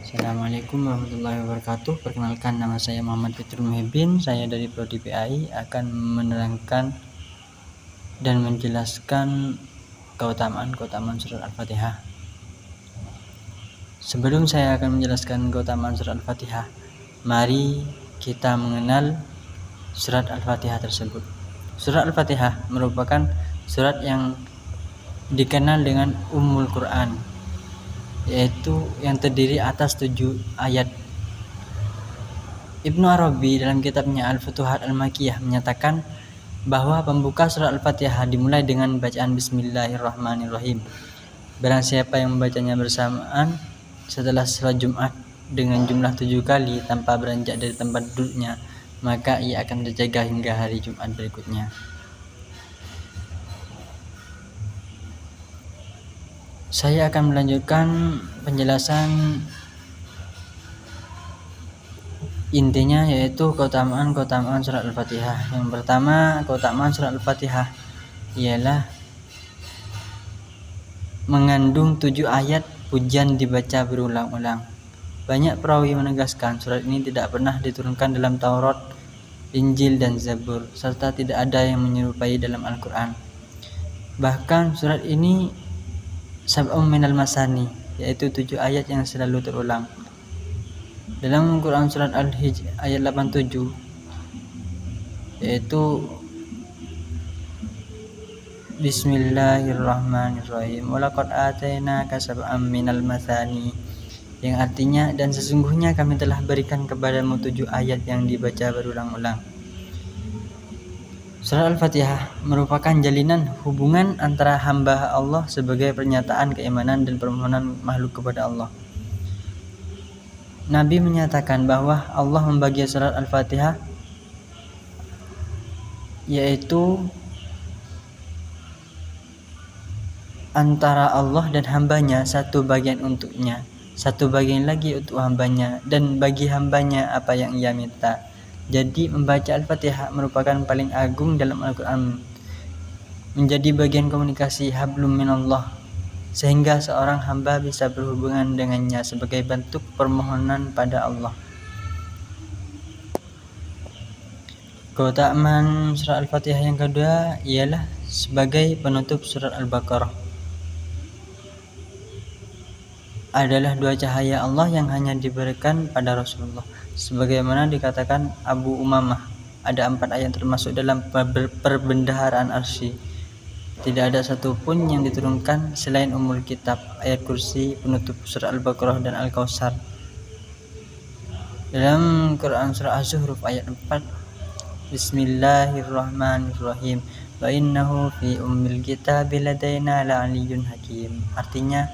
Assalamualaikum warahmatullahi wabarakatuh. Perkenalkan, nama saya Muhammad Fitrul Muhibin. Saya dari Prodi PAI akan menerangkan dan menjelaskan keutamaan surat Al-Fatihah. Sebelum saya akan menjelaskan keutamaan surat Al-Fatihah, mari kita mengenal surat Al-Fatihah tersebut. Surat Al-Fatihah merupakan surat yang dikenal dengan Ummul Quran, yaitu yang terdiri atas 7 ayat. Ibnu Arabi dalam kitabnya Al-Futuhat Al-Makkiyah menyatakan bahwa pembuka surat Al-Fatihah dimulai dengan bacaan Bismillahirrahmanirrahim. Barang siapa yang membacanya bersamaan setelah salat Jumat dengan jumlah 7 kali tanpa beranjak dari tempat duduknya, maka ia akan terjaga hingga hari Jumat berikutnya. Saya akan melanjutkan penjelasan intinya, yaitu keutamaan surat Al-Fatihah. Yang pertama, keutamaan surat Al-Fatihah ialah mengandung 7 ayat pujian dibaca berulang-ulang. Banyak perawi menegaskan surat ini tidak pernah diturunkan dalam Taurat, Injil, dan Zabur, serta tidak ada yang menyerupai dalam Al-Quran. Bahkan surat ini sab'um minal masani, yaitu 7 ayat yang selalu terulang. Dalam Quran surat Al-Hijr ayat 87, yaitu Bismillahirrahmanirrahim, walaqad atainaka sab'am minal masani, yang artinya, dan sesungguhnya kami telah berikan kepadamu 7 ayat yang dibaca berulang-ulang. Surat Al-Fatihah merupakan jalinan hubungan antara hamba Allah sebagai pernyataan keimanan dan permohonan makhluk kepada Allah. Nabi menyatakan bahwa Allah membagi surat Al-Fatihah yaitu antara Allah dan hambanya, satu bagian untuknya, satu bagian lagi untuk hambanya, dan bagi hambanya apa yang ia minta. Jadi membaca Al-Fatihah merupakan paling agung dalam Al-Quran, menjadi bagian komunikasi hablum minallah, sehingga seorang hamba bisa berhubungan dengannya sebagai bentuk permohonan pada Allah. Keutamaan surat Al-Fatihah yang kedua ialah sebagai penutup surat Al-Baqarah. Adalah 2 cahaya Allah yang hanya diberikan pada Rasulullah. Sebagaimana dikatakan Abu Umamah, ada 4 ayat termasuk dalam perbendaharaan arsy. Tidak ada satupun yang diturunkan selain Ummul Kitab, ayat kursi, penutup surat Al-Baqarah, dan Al-Kautsar. Dalam Quran surah Az-Zukhruf ayat 4, Bismillahirrahmanirrahim, wa innahu fi ummil kitabi ladaina la'aliyyun hakim. Artinya,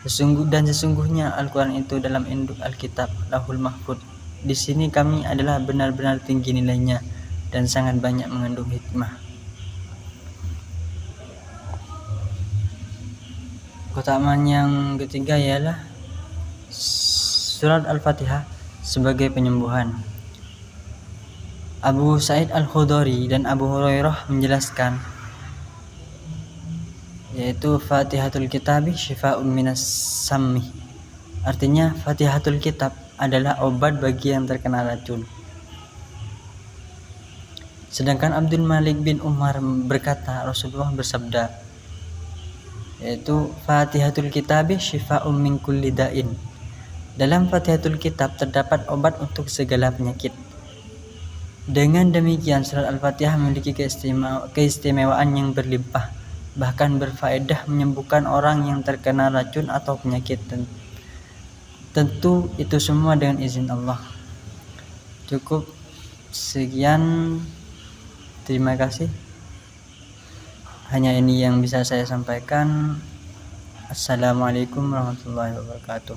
sesungguhnya Al-Quran itu dalam induk Alkitab Lauhul Mahfuz. Di sini kami adalah benar-benar tinggi nilainya dan sangat banyak mengandung hikmah. Keutamaan yang ketiga ialah surat Al-Fatihah sebagai penyembuhan. Abu Sa'id Al-Khudri dan Abu Hurairah menjelaskan, yaitu Fatihatul Kitabi syifa'un minas sammi. Artinya, Fatihatul Kitab adalah obat bagi yang terkena racun. Sedangkan Abdul Malik bin Umar berkata, Rasulullah bersabda, yaitu Fatihatul Kitabi syifa'un min kulli da'in. Dalam Fatihatul Kitab terdapat obat untuk segala penyakit. Dengan demikian, surat Al-Fatihah memiliki keistimewaan yang berlimpah, bahkan berfaedah menyembuhkan orang yang terkena racun atau penyakit. Tentu itu semua dengan izin Allah. Cukup sekian, terima kasih. Hanya ini yang bisa saya sampaikan. Assalamualaikum warahmatullahi wabarakatuh.